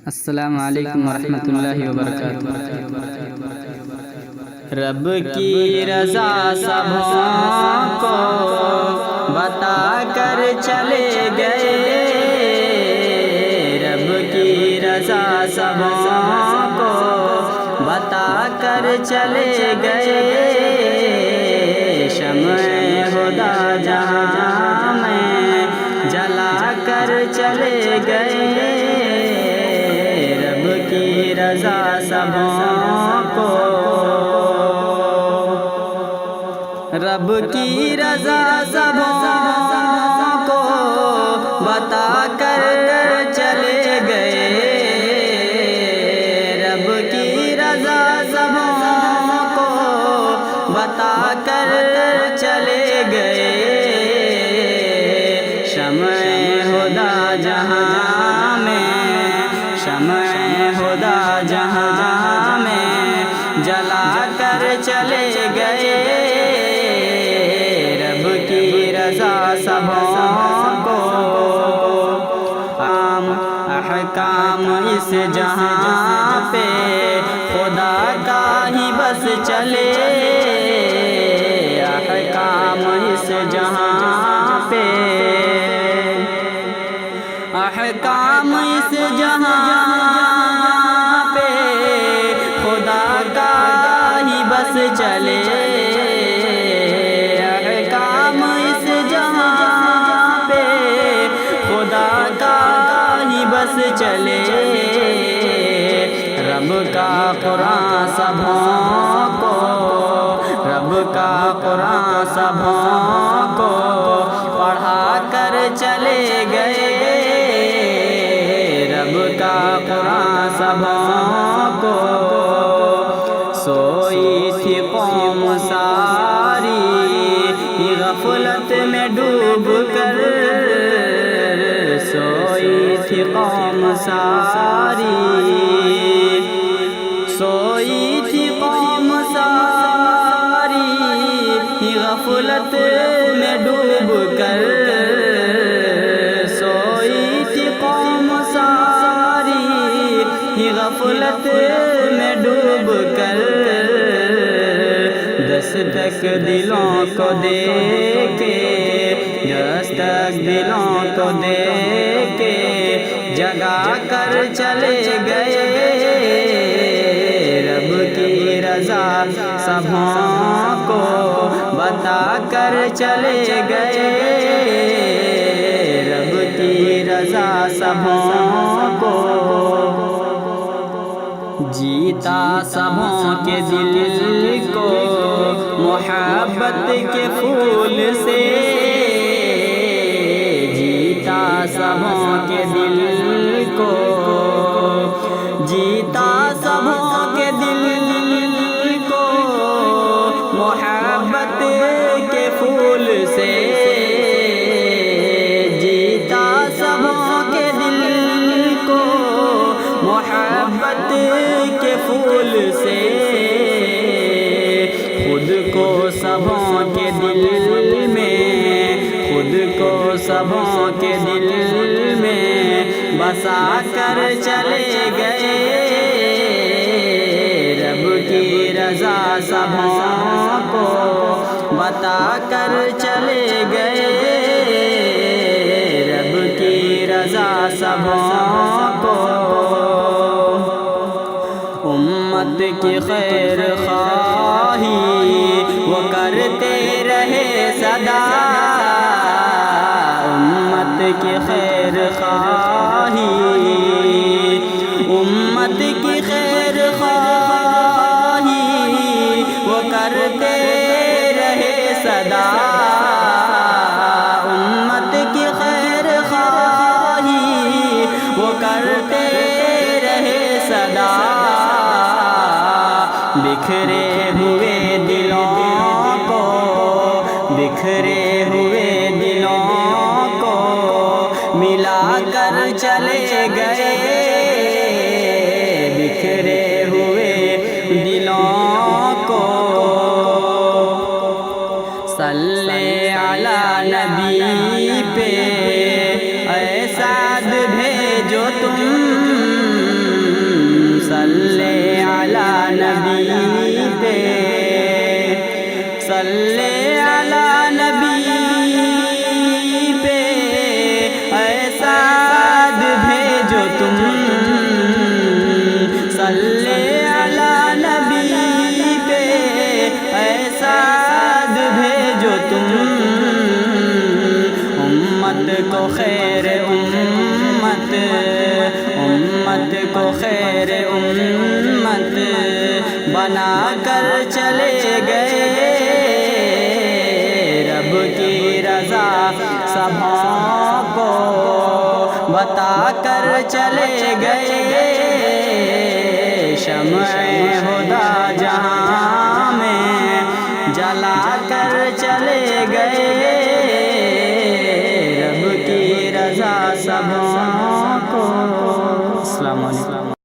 السلام علیکم ورحمۃ اللہ وبرکاتہ۔ رب کی رضا سبوں کو بتا کر چلے گئے، رب کی رضا سبوں کو بتا کر چلے گئے، شمع ہدا جہاں میں جلا کر چلے گئے، رب کی رضا سبوں کو، رب کی رضا سبوں کو بتا کر چلے گئے، رب کی رضا سبوں کو بتا کر چلے گئے، شمع ہدا جہاں میں، شمع ہدا جہاں میں جلا کر چلے گئے، رب کی رضا سبوں کو، عام احکام اس جہاں پہ خدا کا ہی بس چلے، احکام اس جہاں پہ، احکام اس جہاں پہ خدا کا ہی بس چلے، احکام اس جہاں پہ خدا کا ہی بس چلے، رب کا قرآن سبوں کو، رب کا قرآن سبوں کو پڑھا کر چلے گئے، رب کا قرآن سبوں کو، سوئی تھی قوم ساری غفلت میں ڈوب کر، سوئی تھی قوم ساری، سوئی تھی قوم ساری غفلت میں ڈوب کر، سوئی تھی قوم ساری غفلت میں ڈوب کر، دستک دلوں کو دے کے، دستک دلوں کو دے کے جگا کر چلے گئے، رب کی رضا سبوں کو بتا کر چلے گئے، رب کی رضا سبوں کو، جیتا سبوں کے دل کو محبت کے پھول سے، جیتا سبوں کے دل کو، جیتا سبوں کے دل کو محبت کے پھول سے، جیتا سبوں کے دل کو محبت کے پھول سے، خود کو سبوں کے دل میں، خود کو سبوں کے دل میں بسا کر چلے گئے، رب کی رضا سبوں کو بتا کر چلے گئے، رب کی رضا سبوں کو، امت کی خیر خواہی وہ کرتے رہے صدا، امت کی خیر خواہی، امت کی خیر خواہی وہ کرتے رہے صدا، امت کی خیر خواہی وہ کرتے رہے صدا، بکھرے ہوئے دلوں کو، بکھرے ہوئے دلوں کو ملا کر چلے گئے، بکھرے ہوئے دلوں کو، صلی علی نبی پہ اے سعد بھیجو تم، پہ صلی علی نبی پہ اے سعد بھیجو تم صلی علی نبی پہ اے سعد بھیجو تم امت کو خیر امت کو خیر امت بنا کر چلے گئے رب کی رضا سبھوں کو بتا کر چلے گئے شمع ہدا جہاں میں جلا کر چلے گئے رب کی رضا سبھوں کو۔ السلام علیکم۔